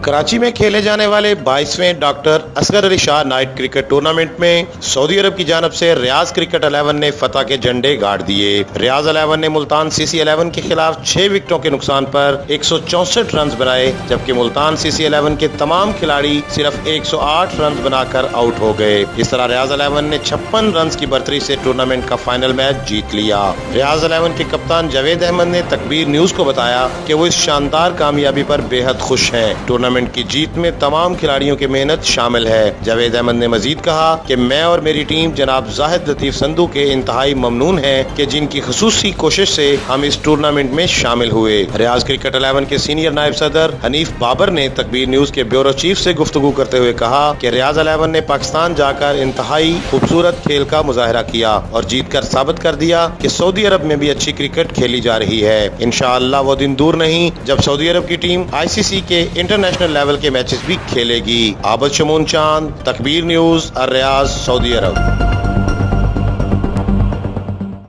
कराची में खेले जाने वाले 22वें doctor Asgar Ali Shah night cricket tournament में सऊदी अरब की जानब से रियाज क्रिकेट 11 ने फतह के झंडे गाड़ दिए। रियाज 11 ने मुल्तान सीसी 11 के खिलाफ 6 विकेटों के नुकसान पर 164 रन बनाए, जबकि मुल्तान सीसी 11 के तमाम खिलाड़ी सिर्फ 108 रन बनाकर आउट हो गए। इस तरह रियाज 11 ने 56 रन की बढ़तरी से टूर्नामेंट का फाइनल मैच जीत लिया। रियाज 11 के कप्तान जावेद अहमद ने तकबीर न्यूज को बताया कि वो इस शानदार कामयाबी पर बेहद खुश हैं। टूर्नामेंट की जीत में तमाम खिलाड़ियों की मेहनत शामिल है। जावेद अहमद ने मजीद कहा कि मैं और मेरी टीम जनाब जाहिद लतीफ संधू के इंतहाई ममनून हैं कि जिनकी खुसूसी कोशिश से हम इस टूर्नामेंट में शामिल हुए। रियाज क्रिकेट 11 के सीनियर नायब सदर हनीफ बाबर ने तकबीर न्यूज के ब्यूरो चीफ से गुफ्तगू करते हुए कहा कि रियाज 11 ने पाकिस्तान जाकर इंतहाई खूबसूरत खेल का मुजाहरा किया और जीत कर साबित कर दिया कि सऊदी अरब में भी अच्छी क्रिकेट खेली जा रही है। इंशाअल्लाह वो दिन दूर नहीं जब सऊदी अरब की टीम ICC के इंटरनेशनल लेवल के मैचेस भी खेलेगी। आबद शमून चांद, तकबीर न्यूज, रियाज, सऊदी अरब।